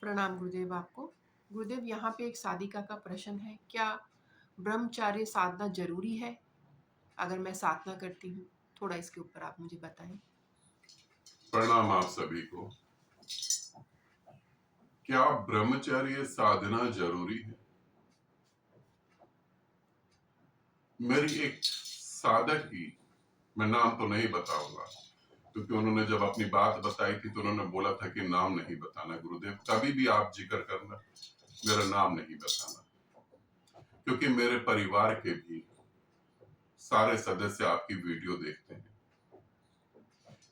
प्रणाम गुरुदेव आपको। गुरुदेव, यहाँ पे एक साधिका का प्रश्न है, क्या ब्रह्मचर्य साधना ज़रूरी है? अगर मैं साधना करती हूँ, थोड़ा इसके ऊपर आप मुझे बताएँ। प्रणाम आप सभी को। क्या ब्रह्मचर्य साधना जरूरी है? मेरी एक साधक की, मैं नाम तो नहीं बताऊंगा क्योंकि उन्होंने जब अपनी बात बताई थी तो उन्होंने बोला था कि नाम नहीं बताना गुरुदेव, कभी भी आप जिक्र करना, मेरा नाम नहीं बताना, क्योंकि मेरे परिवार के भी सारे सदस्य आपकी वीडियो देखते हैं।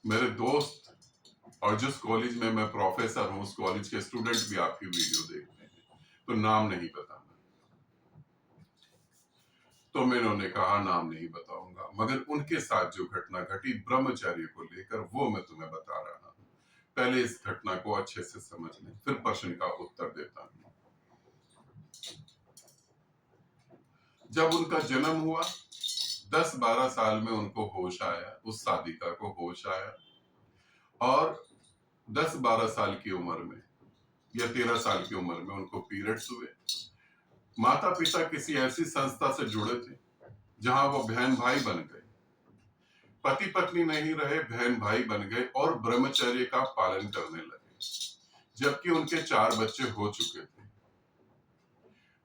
मेरे दोस्त और जिस कॉलेज में मैं प्रोफेसर हूं उस कॉलेज के स्टूडेंट भी आपकी वीडियो देखते हैं, तो नाम नहीं बताना। तो मैं उन्होंने कहा नाम नहीं बताऊंगा, मगर उनके साथ जो घटना घटी ब्रह्मचर्य को लेकर वो मैं तुम्हें बता रहा हूं। पहले इस घटना को अच्छे से समझ लें, फिर प्रश्न का उत्तर देता हूं। जब उनका जन्म हुआ, 10-12 साल में उनको होश आया, उस साधिका को होश आया, और 10-12 साल की उम्र में या 13 साल की उम्र में उनको पीरियड्स हुए। माता पिता किसी ऐसी संस्था से जुड़े थे जहां वो बहन भाई बन गए, पति पत्नी नहीं रहे, बहन भाई बन गए और ब्रह्मचर्य का पालन करने लगे, जबकि उनके 4 बच्चे हो चुके थे।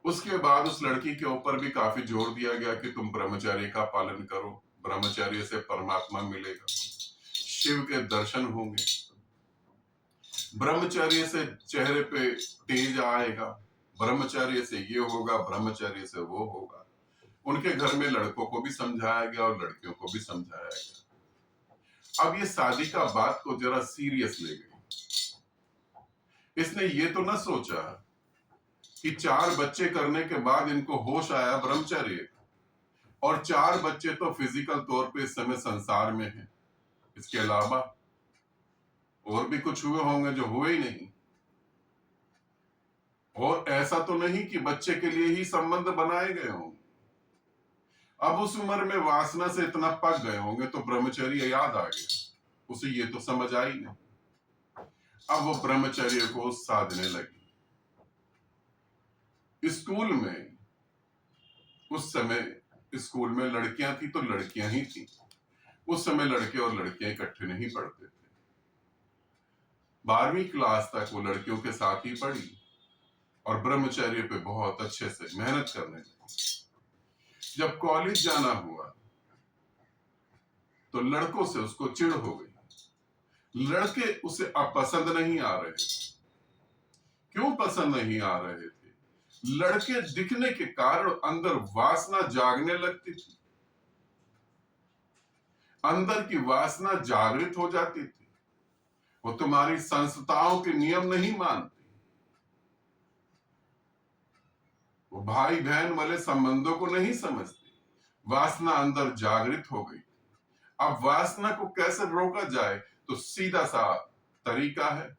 उसके बाद उस लड़की के ऊपर भी काफी जोर दिया गया कि तुम ब्रह्मचर्य का पालन करो, ब्रह्मचर्य से परमात्मा मिलेगा, शिव के दर्शन होंगे, ब्रह्मचर्य से चेहरे पे तेज आएगा, ब्रह्मचर्य से ये होगा, ब्रह्मचर्य से वो होगा। उनके घर में लड़कों को भी समझाया गया और लड़कियों को भी समझाया गया। अब ये साधिका बात को जरा सीरियस ले गई। इसने ये तो ना सोचा कि 4 बच्चे करने के बाद इनको होश आया ब्रह्मचर्य, और 4 बच्चे तो फिजिकल तौर पे इस समय संसार में हैं, इसके अलावा और भी कुछ हुए होंगे जो हुए ही नहीं। और ऐसा तो नहीं कि बच्चे के लिए ही संबंध बनाए गए होंगे। अब उस उम्र में वासना से इतना पक गए होंगे तो ब्रह्मचर्य याद आ गया, उसे ये तो समझ आई नहीं। अब वो ब्रह्मचर्य को साधने लगी। स्कूल में, उस समय स्कूल में लड़कियां थी तो लड़कियां ही थी, उस समय लड़के और लड़कियां इकट्ठे नहीं पढ़ते थे। 12वीं क्लास तक वो लड़कियों के साथ ही पढ़ी और ब्रह्मचर्य पे बहुत अच्छे से मेहनत करने लगी। जब कॉलेज जाना हुआ तो लड़कों से उसको चिढ़ हो गई, लड़के उसे अब पसंद नहीं आ रहे थे। क्यों पसंद नहीं आ रहे थे? लड़के दिखने के कारण अंदर वासना जागने लगती थी, अंदर की वासना जागृत हो जाती थी। वो तुम्हारी संस्थाओं के नियम नहीं मानती, वो भाई बहन वाले संबंधों को नहीं समझती। वासना अंदर जागृत हो गई। अब वासना को कैसे रोका जाए? तो सीधा सा तरीका है,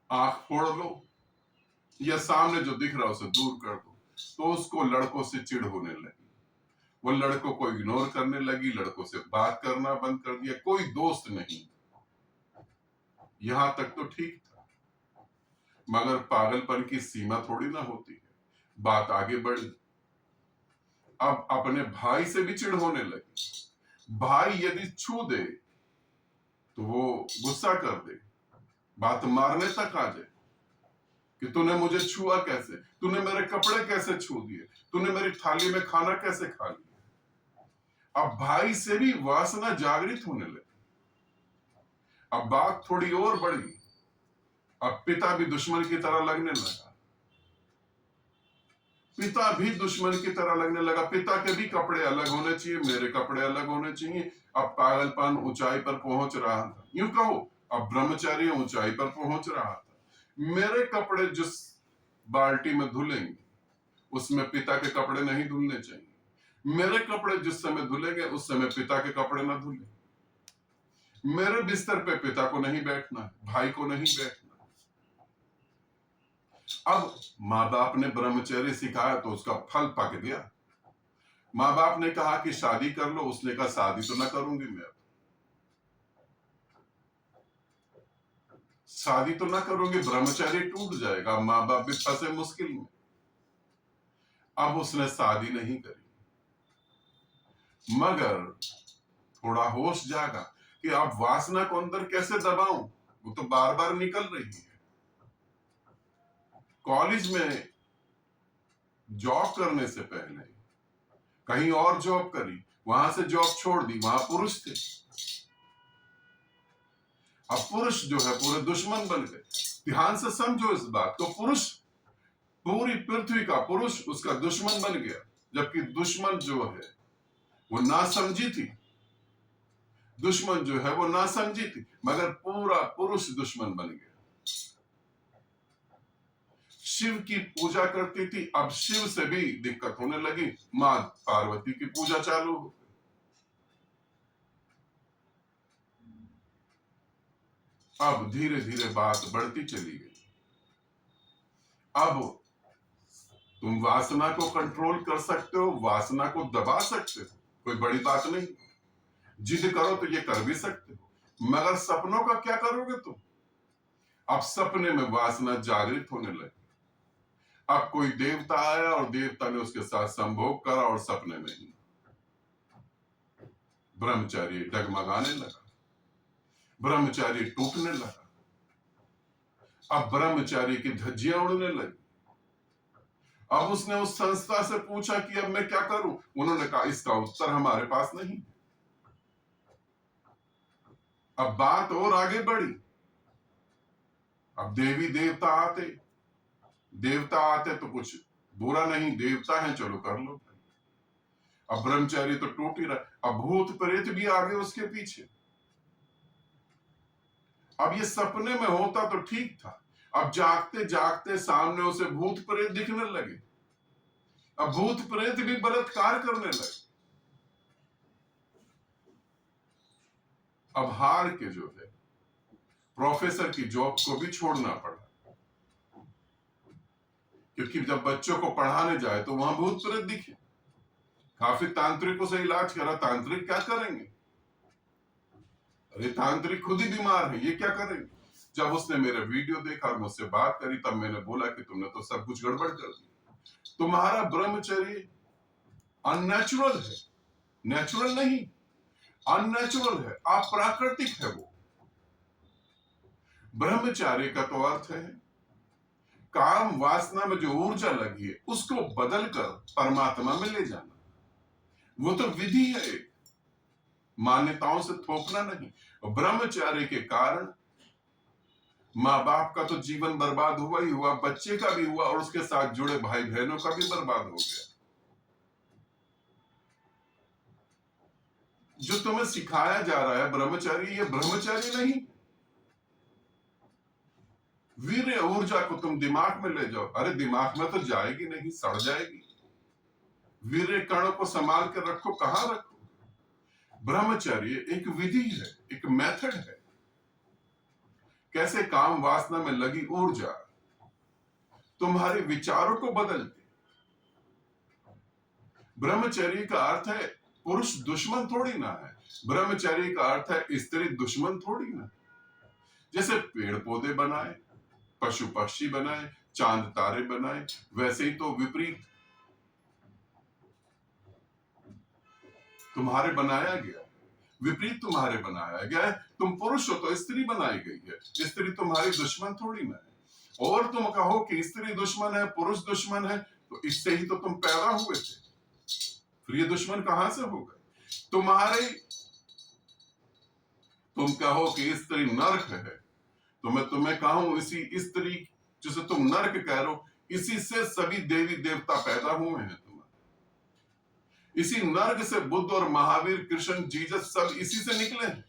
आंख फोड़ लो या सामने जो दिख रहा है उसे दूर कर दो। तो उसको लड़कों से चिढ़ होने लगी, वो लड़कों को इग्नोर करने लगी, लड़कों से बात करना बंद कर दिया, कोई दोस्त नहीं। यहां तक तो ठीक था, मगर पागलपन की सीमा थोड़ी ना होती है। बात आगे बढ़ी, अब अपने भाई से भी चिढ़ होने लगी। भाई यदि छू दे तो वो गुस्सा कर दे, बात मारने तक आ जाए कि तूने मुझे छुआ कैसे, तूने मेरे कपड़े कैसे छू दिए, तूने मेरी थाली में खाना कैसे खा लिया। अब भाई से भी वासना जागृत होने लगी। अब बात थोड़ी और बढ़ी, अब पिता भी दुश्मन की तरह लगने लगा, पिता भी दुश्मन की तरह लगने लगा। पिता के भी कपड़े अलग होने चाहिए, मेरे कपड़े अलग होने चाहिए। अब पागलपन ऊंचाई पर पहुंच रहा था, यूं कहो अब ब्रह्मचर्य ऊंचाई पर पहुंच रहा था। मेरे कपड़े जिस बाल्टी में धुलेंगे उसमें पिता के कपड़े नहीं धुलने चाहिए। मेरे कपड़े जिस समय धुलेंगे उस समय पिता के कपड़े ना धुले। मेरे बिस्तर पे पिता को नहीं बैठना, भाई को नहीं बैठना। अब माँ बाप ने ब्रह्मचर्य सिखाया तो उसका फल पक गया। माँ बाप ने कहा कि शादी कर लो, उसने कहा शादी तो ना करूंगी मैं। शादी तो ना करोगे, ब्रह्मचर्य टूट जाएगा, माँ बाप भी फंसे मुश्किल में। अब उसने शादी नहीं करी, मगर थोड़ा होश जागा कि अब वासना को अंदर कैसे दबाऊं, वो तो बार बार निकल रही है। कॉलेज में जॉब करने से पहले कहीं और जॉब करी, वहां से जॉब छोड़ दी, वहां पुरुष थे। अब पुरुष जो है पूरे दुश्मन बन गए। ध्यान से समझो इस बात को, पुरुष पूरी पृथ्वी का पुरुष उसका दुश्मन बन गया, जबकि दुश्मन जो है वो नासमझी थी। दुश्मन जो है वो नासमझी थी, मगर पूरा पुरुष दुश्मन बन गया। शिव की पूजा करती थी, अब शिव से भी दिक्कत होने लगी, मां पार्वती की पूजा चालू हो गई। अब धीरे धीरे बात बढ़ती चली गई। अब तुम वासना को कंट्रोल कर सकते हो, वासना को दबा सकते हो, कोई बड़ी बात नहीं। जिद करो तो ये कर भी सकते हो, मगर सपनों का क्या करोगे तुम? अब सपने में वासना जागृत होने लगी। अब कोई देवता आया और देवता ने उसके साथ संभोग करा और सपने में ही ब्रह्मचारी डगमगाने लगा, ब्रह्मचारी टूटने लगा। अब ब्रह्मचारी की धज्जियां उड़ने लगी। अब उसने उस संस्था से पूछा कि अब मैं क्या करूं? उन्होंने कहा इसका उत्तर हमारे पास नहीं। अब बात और आगे बढ़ी। अब देवी देवता आते तो कुछ बुरा नहीं, देवता है, चलो कर लो। अब ब्रह्मचारी तो टूट ही रहा, अब भूत प्रेत भी आगे उसके पीछे। अब ये सपने में होता तो ठीक था, अब जागते जागते सामने उसे भूत प्रेत दिखने लगे। अब भूत प्रेत भी बलात्कार करने लगे। अब हार के जो है प्रोफेसर की जॉब को भी छोड़ना पड़ा, क्योंकि जब बच्चों को पढ़ाने जाए तो वहां भूत प्रेत दिखे। काफी तांत्रिकों से इलाज करा, तांत्रिक क्या करेंगे? अरे तांत्रिक खुद ही बीमार है, ये क्या करेंगे? जब उसने मेरा वीडियो देखा और मुझसे बात करी, तब मैंने बोला कि तुमने तो सब कुछ गड़बड़ कर दी। तुम्हारा ब्रह्मचर्य अननेचुरल है, नेचुरल नहीं, अननेचुरल है, अप्राकृतिक है। वो ब्रह्मचार्य का तो अर्थ है काम वासना में जो ऊर्जा लगी है उसको बदलकर परमात्मा में ले जाना। वो तो विधि है, मान्यताओं से थोपना नहीं। ब्रह्मचार्य के कारण माँ बाप का तो जीवन बर्बाद हुआ ही हुआ, बच्चे का भी हुआ और उसके साथ जुड़े भाई बहनों का भी बर्बाद हो गया। जो तुम्हें सिखाया जा रहा है ब्रह्मचारी, ये ब्रह्मचारी नहीं। वीर्य ऊर्जा को तुम दिमाग में ले जाओ, अरे दिमाग में तो जाएगी नहीं, सड़ जाएगी। वीर्य कणों को संभाल कर रखो, कहां रखो? ब्रह्मचर्य एक विधि है, एक मेथड है, कैसे काम वासना में लगी ऊर्जा तुम्हारे विचारों को बदलते। ब्रह्मचर्य का अर्थ है पुरुष दुश्मन थोड़ी ना है, ब्रह्मचर्य का अर्थ है स्त्री दुश्मन थोड़ी ना। जैसे पेड़ पौधे बनाए, पशु पक्षी बनाए, चांद तारे बनाए, वैसे ही तो विपरीत तुम्हारे बनाया गया, विपरीत तुम्हारे बनाया गया है। तुम पुरुष हो तो स्त्री बनाई गई है, स्त्री तुम्हारी दुश्मन थोड़ी ना है। और तुम कहो कि स्त्री दुश्मन है, पुरुष दुश्मन है, तो इससे ही तो तुम पैदा हुए थे, फिर ये दुश्मन कहां से हो गए तुम्हारे? तुम कहो कि स्त्री नरक है, तो मैं तुम्हें कहूं इसी स्त्री जिसे तुम नरक कह रहे हो, इसी से सभी देवी देवता पैदा हुए हैं। इसी नर्क से बुद्ध और महावीर, कृष्ण, जीसस सब इसी से निकले हैं।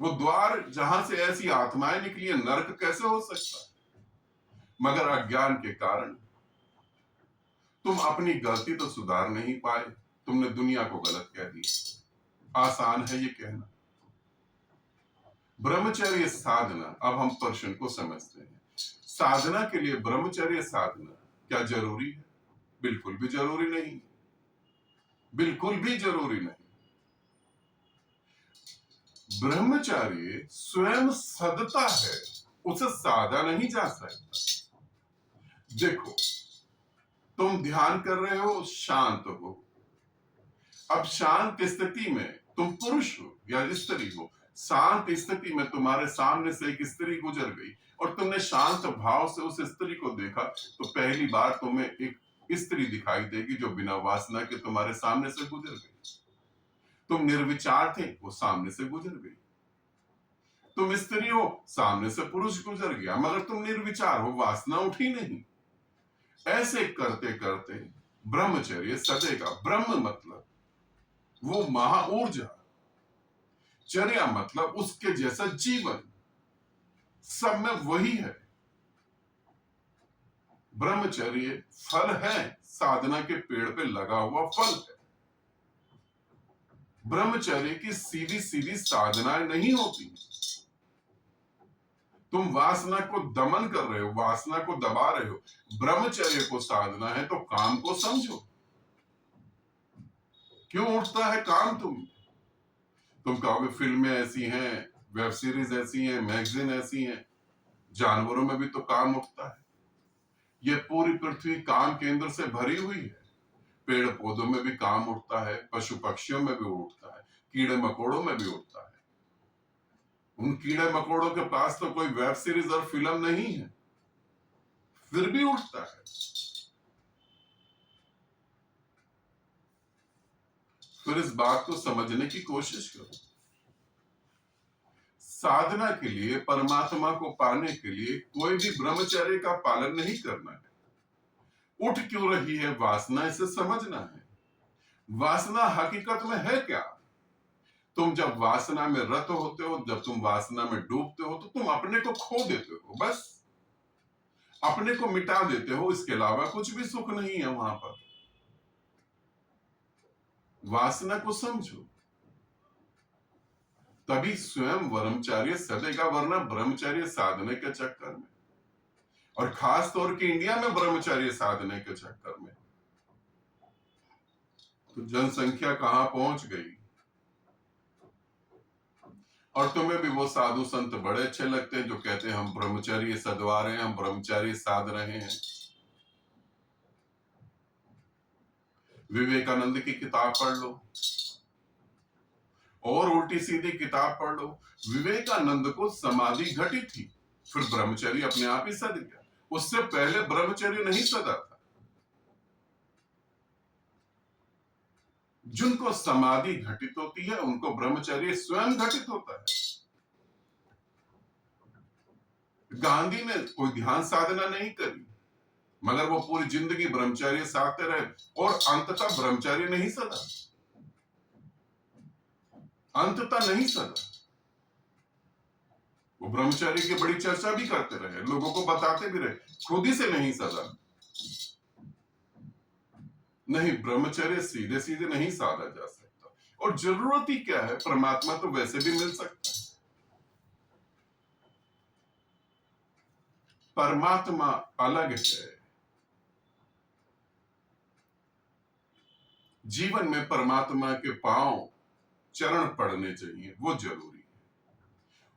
वो द्वार जहां से ऐसी आत्माएं निकली है, नर्क कैसे हो सकता? मगर अज्ञान के कारण तुम अपनी गलती तो सुधार नहीं पाए, तुमने दुनिया को गलत कह दिया। आसान है ये कहना। ब्रह्मचर्य साधना, अब हम प्रश्न को समझते हैं। साधना के लिए ब्रह्मचर्य साधना क्या जरूरी है? बिल्कुल भी जरूरी नहीं, बिल्कुल भी जरूरी नहीं। ब्रह्मचारी स्वयं सदता है, उसे साधा नहीं जा सकता। देखो, तुम ध्यान कर रहे हो, शांत हो। अब शांत स्थिति में तुम पुरुष हो या स्त्री हो, शांत स्थिति में तुम्हारे सामने से एक स्त्री गुजर गई और तुमने शांत भाव से उस स्त्री को देखा, तो पहली बार तुम्हें एक स्त्री दिखाई देगी जो बिना वासना के तुम्हारे सामने से गुजर गई। तुम निर्विचार थे, वो सामने से गुजर गई। तुम स्त्री हो, सामने से पुरुष गुजर गया, मगर तुम निर्विचार हो, वासना उठी नहीं। ऐसे करते करते ब्रह्मचर्य सदेगा। ब्रह्म मतलब वो महा ऊर्जा, चर्या मतलब उसके जैसा जीवन, सब में वही है। ब्रह्मचर्य फल है, साधना के पेड़ पे लगा हुआ फल है। ब्रह्मचर्य की सीधी सीधी साधनाएं नहीं होती। तुम वासना को दमन कर रहे हो, वासना को दबा रहे हो। ब्रह्मचर्य को साधना है तो काम को समझो। क्यों उठता है काम? तुम कहोगे फिल्में ऐसी हैं, वेब सीरीज ऐसी हैं, मैगजीन ऐसी हैं। जानवरों में भी तो काम उठता है। ये पूरी पृथ्वी काम केंद्र से भरी हुई है। पेड़ पौधों में भी काम उठता है, पशु पक्षियों में भी उठता है, कीड़े मकोड़ों में भी उठता है। उन कीड़े मकोड़ों के पास तो कोई वेब सीरीज और फिल्म नहीं है, फिर भी उठता है। फिर इस बात को समझने की कोशिश करो। साधना के लिए, परमात्मा को पाने के लिए कोई भी ब्रह्मचर्य का पालन नहीं करना है। उठ क्यों रही है वासना, इसे समझना है। वासना हकीकत में है क्या? तुम जब वासना में रत होते हो, जब तुम वासना में डूबते हो, तो तुम अपने को खो देते हो, बस अपने को मिटा देते हो। इसके अलावा कुछ भी सुख नहीं है वहां पर। वासना को समझो, तभी स्वयं ब्रह्मचर्य सदेगा, वरना ब्रह्मचर्य साधने के चक्कर में, और खास तौर के इंडिया में ब्रह्मचर्य साधने के चक्कर में तो जनसंख्या कहां पहुंच गई। और तुम्हें भी वो साधु संत बड़े अच्छे लगते हैं जो कहते हैं हम ब्रह्मचर्य सदवा रहे हैं, हम ब्रह्मचर्य साध रहे हैं। विवेकानंद की किताब पढ़ लो और उल्टी सीधी किताब पढ़ लो। विवेकानंद को समाधि घटी थी, फिर ब्रह्मचर्य अपने आप ही सद गया। उससे पहले ब्रह्मचर्य नहीं सदा था। जिनको समाधि घटित होती है उनको ब्रह्मचर्य स्वयं घटित होता है। गांधी ने कोई ध्यान साधना नहीं करी, मगर वो पूरी जिंदगी ब्रह्मचर्य साधते रहे और अंततः ब्रह्मचर्य नहीं सदा, अंततः नहीं सदा। वो ब्रह्मचर्य की बड़ी चर्चा भी करते रहे, लोगों को बताते भी रहे, खुद ही से नहीं सदा। नहीं, ब्रह्मचर्य सीधे सीधे नहीं साधा जा सकता। और जरूरत ही क्या है, परमात्मा तो वैसे भी मिल सकता है। परमात्मा अलग है। जीवन में परमात्मा के पांव चरण पड़ने चाहिए, वो जरूरी है।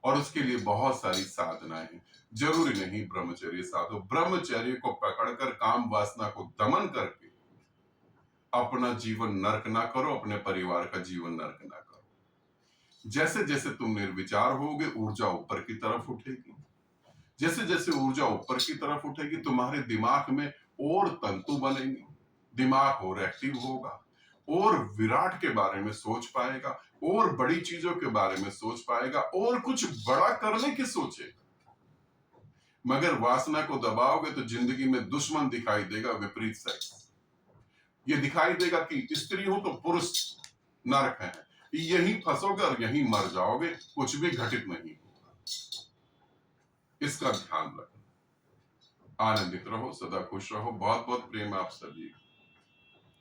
और उसके लिए बहुत सारी साधनाएं हैं। जरूरी नहीं ब्रह्मचर्य साधो। ब्रह्मचर्य को पकड़कर काम वासना को दमन करके अपना जीवन नरक ना करो, अपने परिवार का जीवन नरक ना करो। जैसे जैसे तुम निर्विचार होगे, ऊर्जा ऊपर की तरफ उठेगी। जैसे जैसे ऊर्जा ऊपर की तरफ उठेगी, तुम्हारे दिमाग में और तंतु बनेंगे, दिमाग और एक्टिव होगा, और विराट के बारे में सोच पाएगा, और बड़ी चीजों के बारे में सोच पाएगा, और कुछ बड़ा करने की सोचेगा। मगर वासना को दबाओगे तो जिंदगी में दुश्मन दिखाई देगा, विपरीत सेक्स। ये दिखाई देगा कि स्त्री हो तो पुरुष नरक है, यही फंसोगे और यही मर जाओगे, कुछ भी घटित नहीं होगा। इसका ध्यान रखना। आनंदित रहो, सदा खुश रहो। बहुत बहुत प्रेम आप सभी।